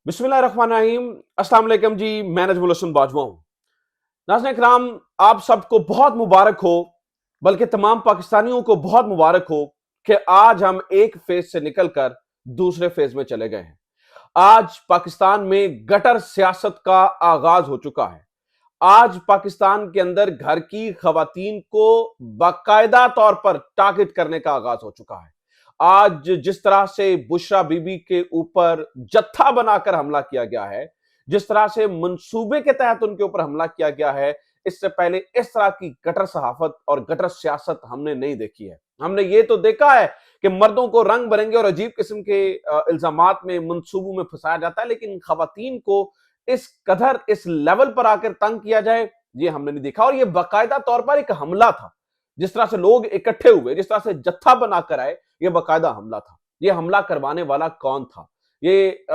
बिस्मिल्लाहिर्रहमानिर्रहीम। अस्सलाम वालेकुम जी। मैं नजमुल हसन बाजवा हूं। नाज़रीन इकराम, आप सबको बहुत मुबारक हो, बल्कि तमाम पाकिस्तानियों को बहुत मुबारक हो कि आज हम एक फेज से निकलकर दूसरे फेज में चले गए हैं। आज पाकिस्तान में गटर सियासत का आगाज हो चुका है। आज पाकिस्तान के अंदर घर की खवातीन को बाकायदा तौर पर टारगेट करने का आगाज हो चुका है। आज जिस तरह से बुशरा बीबी के ऊपर जत्था बनाकर हमला किया गया है, जिस तरह से मंसूबे के तहत उनके ऊपर हमला किया गया है, इससे पहले इस तरह की गटर सहाफत और गटर सियासत हमने नहीं देखी है। हमने ये तो देखा है कि मर्दों को रंग बिरंगे और अजीब किस्म के इल्जामात में, मंसूबों में फंसाया जाता है, लेकिन खवातीन को इस कदर इस लेवल पर आकर तंग किया जाए, ये हमने नहीं देखा। और ये बाकायदा तौर पर एक हमला था। जिस तरह से लोग इकट्ठे हुए, जिस तरह से जत्था बनाकर आए, ये बाकायदा हमला था। ये हमला करवाने वाला कौन था? ये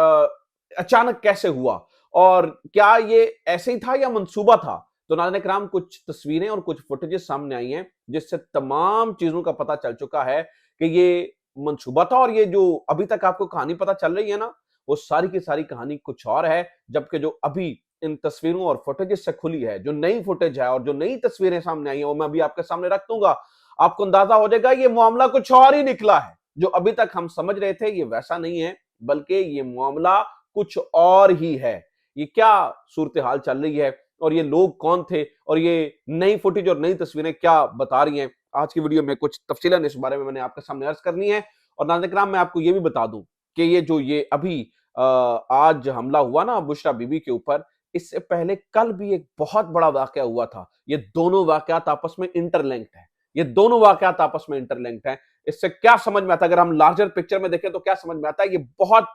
अचानक कैसे हुआ? और क्या ये ऐसे ही था या मंसूबा था? तो नाज़रीन इकराम, कुछ तस्वीरें और कुछ फुटेजेस सामने आई हैं जिससे तमाम चीजों का पता चल चुका है कि ये मंसूबा था। और ये जो अभी तक आपको कहानी पता चल रही है ना, वो सारी की सारी कहानी कुछ और है। जबकि जो अभी इन तस्वीरों और फुटेजेस से खुली है, जो नई फुटेज है और जो नई तस्वीरें सामने आई हैं, वो मैं अभी आपके सामने रख दूंगा। आपको अंदाजा हो जाएगा ये मामला कुछ और ही निकला है। जो अभी तक हम समझ रहे थे ये वैसा नहीं है, बल्कि ये मामला कुछ और ही है। ये क्या सूरत हाल चल रही है और ये लोग कौन थे और ये नई फुटेज और नई तस्वीरें क्या बता रही हैं, आज की वीडियो में कुछ तफसीलन इस बारे में मैंने आपके सामने अर्ज करनी है। और नाज़रीन इकराम, मैं आपको ये भी बता दूं कि ये जो ये अभी आज हमला हुआ ना बुशरा बीबी के ऊपर, इससे पहले कल भी एक बहुत बड़ा वाकया हुआ था। ये दोनों वाकयात आपस में इंटरलिंक्ड है। ये दोनों वाकयात आपस में इंटरलिंक्ड है। इससे क्या समझ में आता है? अगर हम लार्जर पिक्चर में देखें तो क्या समझ में आता है? ये बहुत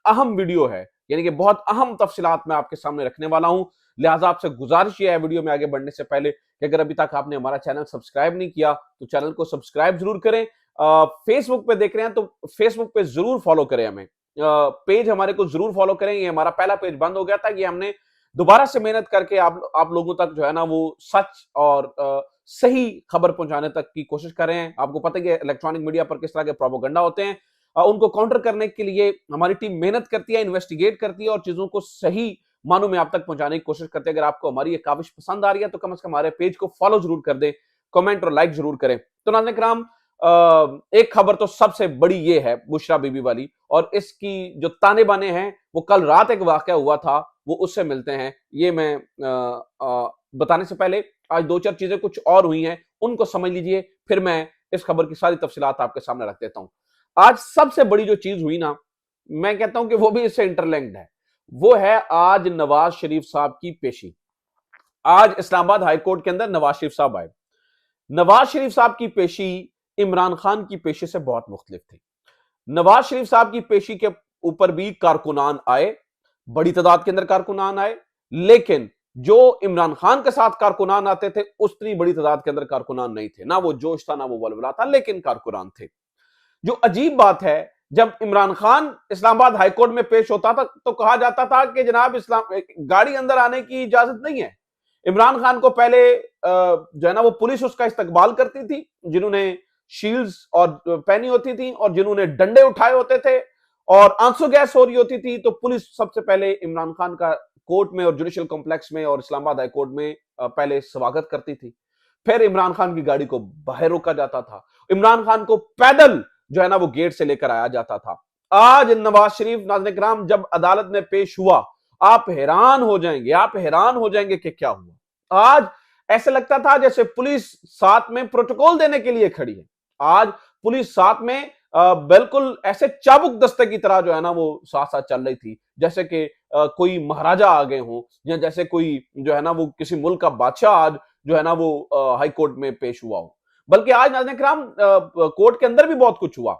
अहम वीडियो है, यानी कि बहुत अहम तफसीलात मैं आपके सामने रखने वाला हूं। लिहाजा आपसे गुजारिश ये है वीडियो में आगे बढ़ने से पहले कि अगर अभी तक आपने हमारा चैनल सब्सक्राइब नहीं किया तो चैनल को सब्सक्राइब जरूर करें। फेसबुक पे देख रहे हैं तो फेसबुक पे जरूर फॉलो करें हमें। पेज हमारे को जरूर फॉलो करें। ये हमारा पहला पेज बंद हो गया था, ये हमने दोबारा से मेहनत करके आप लोगों तक जो है ना वो सच और सही खबर पहुंचाने तक की कोशिश कर रहे हैं। आपको पता है कि इलेक्ट्रॉनिक मीडिया पर किस तरह के प्रोपेगेंडा होते हैं। उनको काउंटर करने के लिए हमारी टीम मेहनत करती है, इन्वेस्टिगेट करती है और चीजों को सही मानों में आप तक पहुंचाने की कोशिश करते हैं। अगर आपको हमारी ये काविश पसंद आ रही है तो कम से कम हमारे पेज को फॉलो जरूर कर दें, कमेंट और लाइक जरूर करें। तो नाज़रीन इकराम, एक खबर तो सबसे बड़ी ये है बुशरा बीबी वाली, और इसकी जो ताने बाने हैं वो कल रात एक वाकया हुआ था, वो उससे मिलते हैं। ये मैं बताने से पहले आज दो चार चीजें कुछ और हुई हैं, उनको समझ लीजिए, फिर मैं इस खबर की सारी तफसीलात आपके सामने रख देता हूं। आज सबसे बड़ी जो चीज हुई ना, मैं कहता हूं कि वो भी इससे इंटरलिंक्ड है। वो है आज नवाज शरीफ साहब की पेशी। आज इस्लामाबाद हाईकोर्ट के अंदर नवाज शरीफ साहब आए। नवाज शरीफ साहब की पेशी इमरान खान की पेशी से बहुत मुख्तलिफ थी। नवाज शरीफ साहब की पेशी के ऊपर भी कारकुनान आए, बड़ी तादाद के अंदर कारकुनान आए, लेकिन जो इमरान खान के साथ कारकुनान आते थे उतनी बड़ी तादाद के अंदर कारकुनान नहीं थे। ना वो जोश था, ना वो वलवला था, लेकिन कारकुनान थे। जो अजीब बात है, जब इमरान खान इस्लामाबाद हाईकोर्ट में पेश होता था तो कहा जाता था कि जनाब इस्लाम गाड़ी अंदर आने की इजाजत नहीं है। इमरान खान को पहले जो है ना वो पुलिस उसका इस्तकबाल करती थी, जिन्होंने शील्ड्स और पहनी होती थी और जिन्होंने डंडे उठाए होते थे, और आंसू गैस हो रही होती थी तो पुलिस सबसे पहले इमरान खान का कोर्ट में और जुडिशियल कॉम्प्लेक्स में और इस्लामाबाद हाई कोर्ट में पहले स्वागत करती थी। फिर इमरान खान की गाड़ी को बाहर रोका जाता था, इमरान खान को पैदल जो है ना वो गेट से लेकर आया जाता था। आज नवाज शरीफ नाज़रीन इकराम जब अदालत में पेश हुआ, आप हैरान हो जाएंगे, आप हैरान हो जाएंगे कि क्या हुआ। आज ऐसे लगता था जैसे पुलिस साथ में प्रोटोकॉल देने के लिए खड़ी है। आज पुलिस साथ में बिल्कुल ऐसे चाबुक दस्ते की तरह जो है ना वो साथ साथ चल रही थी, जैसे कि कोई महाराजा आ गए हों, या जैसे कोई जो है ना वो किसी मुल्क का बादशाह आज जो है ना वो हाई कोर्ट में पेश हुआ हो। बल्कि आज नाज़रीन इकराम कोर्ट के अंदर भी बहुत कुछ हुआ।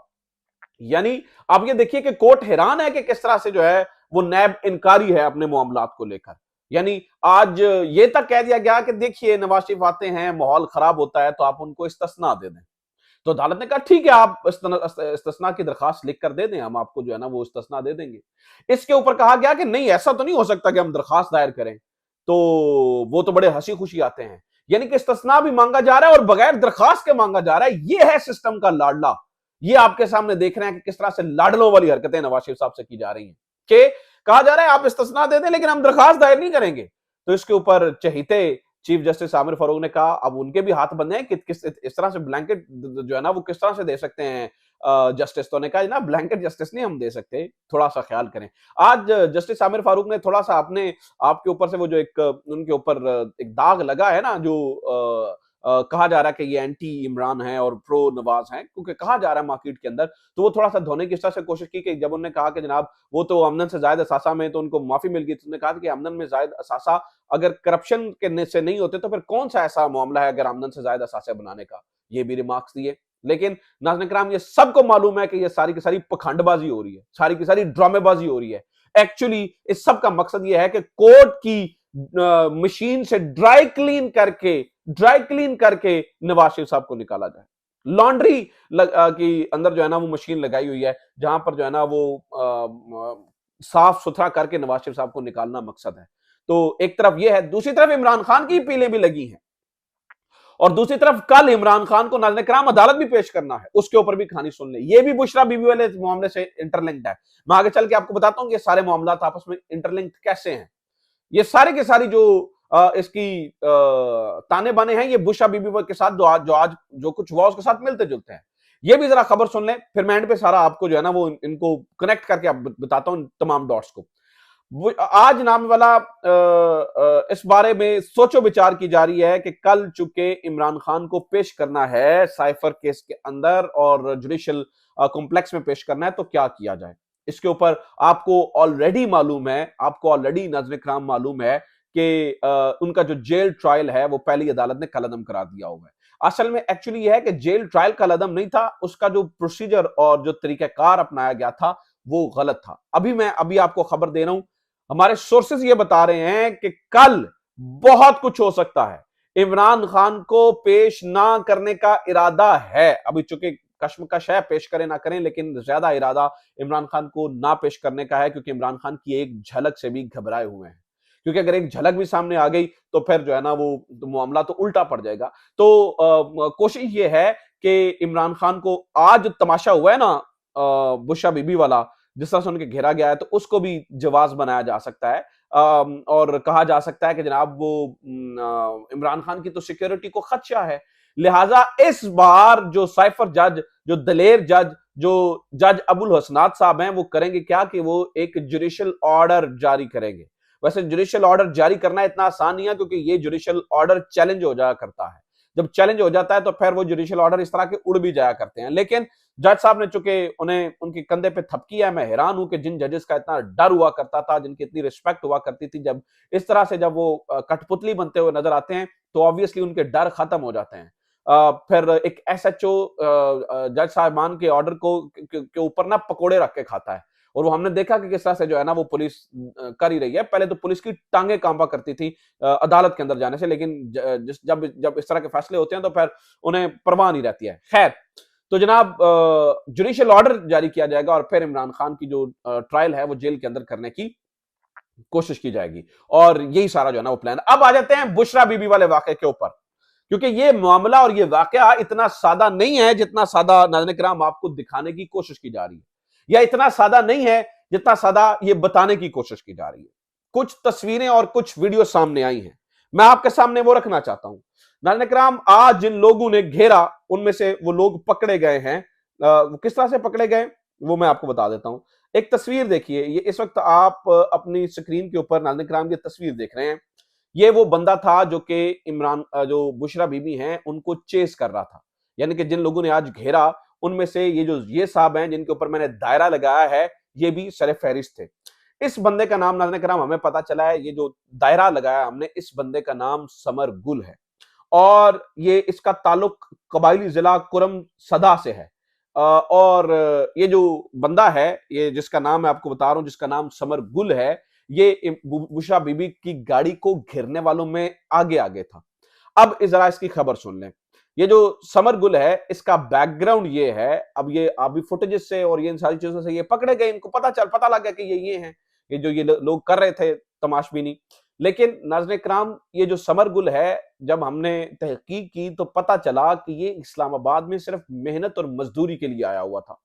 यानी आप ये देखिए कि कोर्ट हैरान है कि किस तरह से जो है वो नैब इनकारी है अपने मामलात को लेकर। यानी आज ये तक कह दिया गया कि देखिए नवाज शरीफ आते हैं, माहौल खराब होता है तो आप उनको इस्तिस्ना दे दें। तो अदालत ने कहा ठीक है, आप इस्तिस्ना की दरखास्त लिख कर दे दें, हम आपको जो है ना वो इस्तिस्ना दे देंगे। इसके ऊपर कहा गया कि नहीं, ऐसा तो नहीं हो सकता कि हम दरखास्त दायर करें तो वो तो बड़े हंसी खुशी आते हैं। यानी कि इस्तिस्ना भी मांगा जा रहा है और बगैर दरखास्त के मांगा जा रहा है। ये है सिस्टम का लाडला। ये आपके सामने देख रहे हैं कि किस तरह से लाडलों वाली हरकतें नवाज शरीफ साहब से की जा रही हैं कि कहा जा रहा है आप इस्तिस्ना दे दें लेकिन हम दरखास्त दायर नहीं करेंगे। तो इसके ऊपर चहीते चीफ जस्टिस आमिर फारूक ने कहा अब उनके भी हाथ बंधे हैं कि किस इस तरह से ब्लैंकेट जो है ना वो किस तरह से दे सकते हैं जस्टिस। तो ने कहा ना ब्लैंकेट जस्टिस नहीं हम दे सकते, थोड़ा सा ख्याल करें। आज जस्टिस आमिर फारूक ने थोड़ा सा अपने आपके ऊपर से वो जो एक उनके ऊपर एक दाग लगा है ना, जो कहा जा रहा है कि ये एंटी इमरान है और प्रो नवाज हैं, क्योंकि कहा जा रहा है मार्केट के अंदर, तो वो थोड़ा सा धोने की इस तरह से कोशिश की कि जब उन्होंने कहा कि जनाब वो तो अमन से जायद असासा में, तो उनको माफी मिल गई, तो उन्होंने कहा कि अमन में जायद असासा अगर करप्शन के से नहीं होते तो फिर कौन सा ऐसा मामला है अगर अमन से जायद असासा बनाने का। ये भी रिमार्क्स दिए। लेकिन नाज़रीन किराम ये सबको मालूम है कि ये सारी की सारी पखंडबाजी हो रही है, सारी की सारी ड्रामेबाजी हो रही है। एक्चुअली इस सब का मकसद ये है कि कोर्ट की मशीन से ड्राई क्लीन करके नवाज शरीफ साहब को निकाला जाए। लॉन्ड्री की अंदर जो है ना वो मशीन लगाई हुई है, जहां पर जो है ना वो साफ सुथरा करके नवाज शरीफ साहब को निकालना मकसद है। तो एक तरफ ये है, दूसरी तरफ इमरान खान की पीलें भी लगी हैं, और दूसरी तरफ कल इमरान खान को नाज़रीन किराम अदालत भी पेश करना है, उसके ऊपर भी कहानी सुन ले। ये भी बुशरा बीबी वाले मामले से इंटरलिंक्ड है। मैं आगे चल के आपको बताता हूं कि ये सारे मामला आपस में इंटरलिंक्ड कैसे हैं। ये सारे के सारी जो इसकी ताने बाने हैं, ये बुशरा बीबी के साथ जो आज जो कुछ हुआ उसके साथ मिलते जुलते हैं। ये भी जरा खबर सुन लें, फिर मैं एंड पे सारा आपको जो है ना वो इनको कनेक्ट करके आप बताता हूं तमाम डॉट्स को। आज नाम वाला इस बारे में सोचो विचार की जा रही है कि कल चुके इमरान खान को पेश करना है साइफर केस के अंदर और जुडिशियल कॉम्प्लेक्स में पेश करना है, तो क्या किया जाए। इसके ऊपर आपको ऑलरेडी मालूम है, आपको ऑलरेडी नाज़रीन किराम मालूम है कि उनका जो जेल ट्रायल है वो पहली अदालत ने कलअदम करा दिया हुआ है। असल में एक्चुअली यह है कि जेल ट्रायल कलअदम नहीं था, उसका जो प्रोसीजर और जो तरीकाकार अपनाया गया था वो गलत था। अभी आपको खबर दे रहा हूं, हमारे सोर्सेज ये बता रहे हैं कि कल बहुत कुछ हो सकता है। इमरान खान को पेश ना करने का इरादा है, अभी चूंकि कश्मकश है पेश करें ना करें, लेकिन ज्यादा इरादा इमरान खान को ना पेश करने का है, क्योंकि इमरान खान की एक झलक से भी घबराए हुए हैं। क्योंकि अगर एक झलक भी सामने आ गई तो फिर जो है ना वो तो मामला तो उल्टा पड़ जाएगा। तो कोशिश ये है कि इमरान खान को आज तमाशा हुआ है ना बुशरा बीबी वाला, जिस तरह से उनके घेरा गया है, तो उसको भी जवाब बनाया जा सकता है और कहा जा सकता है कि जनाब वो इमरान खान की तो सिक्योरिटी को खदशा है, लिहाजा इस बार जो साइफर जज, जो दलेर जज, जो जज अबुल हसनात साहब हैं, वो करेंगे क्या कि वो एक जुडिशियल ऑर्डर जारी करेंगे। वैसे जुडिशियल ऑर्डर जारी करना इतना आसान नहीं है, क्योंकि ये जुडिशियल ऑर्डर चैलेंज हो जाया करता है। जब चैलेंज हो जाता है तो फिर वो जुडिशियल ऑर्डर इस तरह के उड़ भी जाया करते हैं। लेकिन जज साहब ने चूंकि उन्हें उनके कंधे पे थपकी है, मैं हैरान हूं कि जिन जजेस का इतना डर हुआ करता था, जिनकी इतनी रिस्पेक्ट हुआ करती थी, जब इस तरह से जब वो कठपुतली बनते हुए नजर आते हैं तो ऑब्वियसली उनके डर खत्म हो जाते हैं। फिर एक एसएचओ जज साहबान के ऑर्डर को के ऊपर ना पकोड़े रख के खाता है, और वो हमने देखा कि किस तरह से जो है ना वो पुलिस कर ही रही है। पहले तो पुलिस की टांगे कांपा करती थी अदालत के अंदर जाने से, लेकिन जब इस तरह के फैसले होते हैं तो फिर उन्हें परवाह नहीं रहती है। खैर, तो जनाब जुडिशियल ऑर्डर जारी किया जाएगा और फिर इमरान खान की जो ट्रायल है वो जेल के अंदर करने की कोशिश की जाएगी, और यही सारा जो है ना वो प्लान। अब आ जाते हैं बुशरा बीबी वाले वाकये के ऊपर, क्योंकि ये मामला और ये वाकया इतना सादा नहीं है जितना सादा नाज़रीन किराम आपको दिखाने की कोशिश की जा रही है, या इतना सादा नहीं है जितना सादा ये बताने की कोशिश की जा रही है। कुछ तस्वीरें और कुछ वीडियो सामने आई हैं, मैं आपके सामने वो रखना चाहता हूं। नाज़रीन किराम, आज जिन लोगों ने घेरा उनमें से वो लोग पकड़े गए हैं। वो किस तरह से पकड़े गए वो मैं आपको बता देता हूं। एक तस्वीर देखिए, ये इस वक्त आप अपनी स्क्रीन के ऊपर नाज़रीन किराम ये तस्वीर देख रहे हैं। ये वो बंदा था जो कि जो बुशरा बीबी हैं उनको चेस कर रहा था, यानी कि जिन लोगों ने आज घेरा उनमें से ये साहब हैं जिनके ऊपर मैंने दायरा लगाया है, ये भी सरे फहरिस्त थे। इस बंदे का नाम नाज़रीन किराम हमें पता चला है, ये जो दायरा लगाया हमने, इस बंदे का नाम समर गुल है, और ये इसका ताल्लुक कबायली जिला कुरम सदा से है। और ये जो बंदा है, ये जिसका नाम मैं आपको बता रहा हूं, जिसका नाम समर गुल है, ये बुशरा बीबी की गाड़ी को घेरने वालों में आगे आगे था। अब जरा इसकी खबर सुन लें। ये जो समर गुल है, इसका बैकग्राउंड ये है, अब ये अभी फुटेजेस से और ये इन सारी चीजों से ये पकड़े गए, इनको पता लग गया कि ये हैं, ये जो ये लोग कर रहे थे तमाशबीनी। लेकिन नाज़रीन किराम, ये जो समर गुल है, जब हमने तहकीक की तो पता चला कि ये इस्लामाबाद में सिर्फ मेहनत और मजदूरी के लिए आया हुआ था।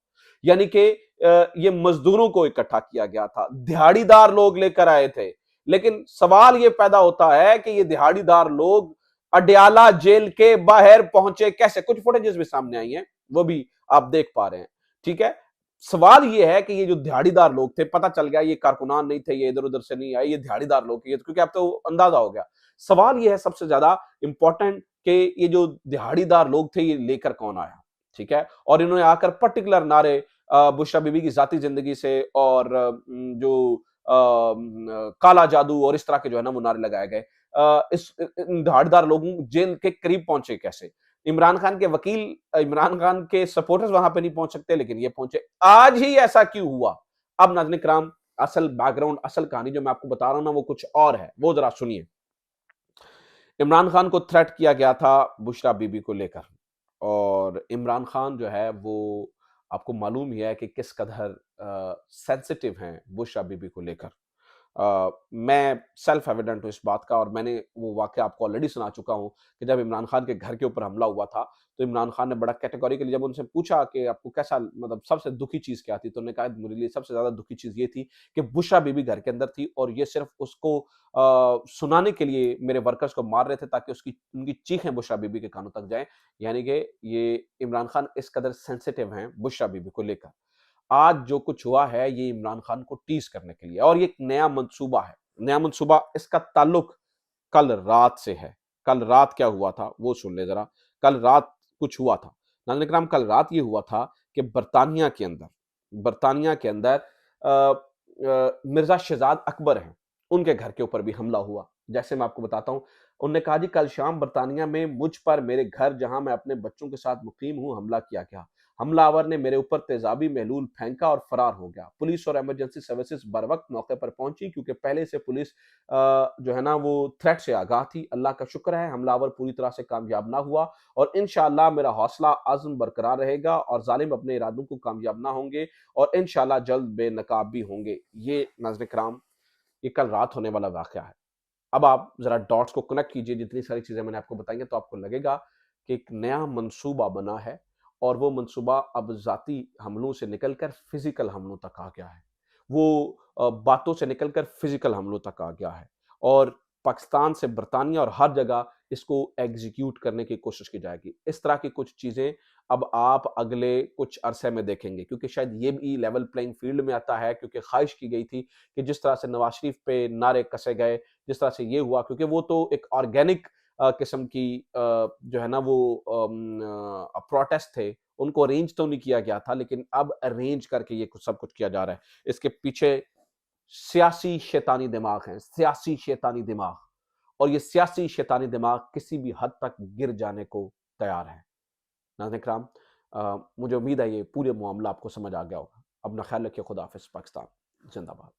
यानी कि ये मजदूरों को इकट्ठा किया गया था, दिहाड़ीदार लोग लेकर आए थे। लेकिन सवाल ये पैदा होता है कि ये दिहाड़ीदार लोग अडयाला जेल के बाहर पहुंचे कैसे? कुछ फुटेजेस भी सामने आई हैं, वो भी आप देख पा रहे हैं। ठीक है, सवाल ये है कि ये जो दिहाड़ीदार लोग थे, पता चल गया ये कारकुनान नहीं थे, ये इधर उधर से नहीं आए, ये दिहाड़ीदार लोग, ये क्योंकि अब तो अंदाजा हो गया। सवाल ये है सबसे ज्यादा इंपॉर्टेंट कि ये जो दिहाड़ीदार लोग थे ये लेकर कौन आया? ठीक है, और इन्होंने आकर पर्टिकुलर नारे बुशरा बीबी की जाती जिंदगी से और जो काला जादू और इस तरह के जो है ना वो नारे लगाए गए। इस इन धारदार लोगों जेल के करीब पहुंचे कैसे? इमरान खान के वकील, इमरान खान के सपोर्टर्स वहां पे नहीं पहुंच सकते, लेकिन ये पहुंचे। आज ही ऐसा क्यों हुआ? अब नाज़रीन किराम, असल बैकग्राउंड, असल कहानी जो मैं आपको बता रहा हूं ना वो कुछ और है, वो जरा सुनिए। इमरान खान को थ्रेट किया गया था बुशरा बीबी को लेकर, और इमरान खान जो है वो आपको मालूम ही है कि किस कदर सेंसिटिव हैं बुशरा बीबी को लेकर। मैं सेल्फ एविडेंट हूँ इस बात का, और मैंने वो वाक़या आपको ऑलरेडी सुना चुका हूँ कि जब इमरान खान के घर के ऊपर हमला हुआ था, तो इमरान खान ने बड़ा कैटेगोरिकली जब उनसे पूछा कि आपको कैसा, मतलब सबसे दुखी चीज़ क्या थी? तो उन्होंने कहा मेरे लिए सबसे ज़्यादा दुखी चीज़ ये थी कि बुशरा बीबी घर के अंदर थी और ये सिर्फ़ उसको सुनाने के लिए मेरे वर्कर्स को मार रहे थे ताकि उसकी उनकी चीखें बुशरा बीबी के कानों तक जाएँ। यानी कि ये इमरान खान इस कदर सेंसिटिव हैं बुशरा बीबी को लेकर। आज जो कुछ हुआ है ये इमरान खान को टीज़ करने के लिए, और ये एक नया मंसूबा है। नया मंसूबा, इसका ताल्लुक कल रात से है। कल रात क्या हुआ था वो सुन लें ज़रा। कल रात कुछ हुआ था। नाज़रीन किराम, कल रात ये हुआ था कि बरतानिया के अंदर मिर्ज़ा शहज़ाद अकबर हैं, उनके घर के ऊपर भी हमला हुआ। जैसे मैं आपको बताता हूँ, उन्होंने कहा जी कल शाम बरतानिया में मुझ पर, मेरे घर जहाँ मैं अपने बच्चों के साथ मुक़ीम हूँ, हमला किया गया। हमलावर ने मेरे ऊपर तेजाबी महलूल फेंका और फरार हो गया। पुलिस और इमरजेंसी सर्विसेज बरवक्त मौके पर पहुंची क्योंकि पहले से पुलिस जो है ना वो थ्रेट से आगाह थी। अल्लाह का शुक्र है हमलावर पूरी तरह से कामयाब ना हुआ, और इंशाअल्लाह मेरा हौसला आज़म बरकरार रहेगा और जालिम अपने इरादों को कामयाब ना होंगे और इंशाअल्लाह जल्द बेनकाब भी होंगे। ये नाज़रीन किराम, ये कल रात होने वाला वाक़या है। अब आप ज़रा डॉट्स को कनेक्ट कीजिए, जितनी सारी चीज़ें मैंने आपको बताई हैं, तो आपको लगेगा कि एक नया मंसूबा बना है, और वो मंसूबा अब ज़ाती हमलों से निकलकर फ़िज़िकल हमलों तक आ गया है। वो बातों से निकलकर फ़िज़िकल हमलों तक आ गया है, और पाकिस्तान से बरतानिया और हर जगह इसको एग्ज़ीक्यूट करने की कोशिश की जाएगी। इस तरह की कुछ चीज़ें अब आप अगले कुछ अरसे में देखेंगे, क्योंकि शायद ये भी लेवल प्लेइंग फ़ील्ड में आता है, क्योंकि ख़्वाहिश की गई थी कि जिस तरह से नवाज़ शरीफ पे नारे कसे गए, जिस तरह से ये हुआ, क्योंकि वो तो एक ऑर्गेनिक किस्म की जो है ना वो प्रोटेस्ट थे, उनको अरेंज तो नहीं किया गया था, लेकिन अब अरेंज करके ये कुछ सब कुछ किया जा रहा है। इसके पीछे सियासी शैतानी दिमाग हैं, सियासी शैतानी दिमाग, और ये सियासी शैतानी दिमाग किसी भी हद तक गिर जाने को तैयार है। नाज़रीन इकराम, मुझे उम्मीद है ये पूरे मामला आपको समझ आ गया होगा। अपना ख्याल रखिए। खुदा हाफ़िज़। पाकिस्तान ज़िंदाबाद।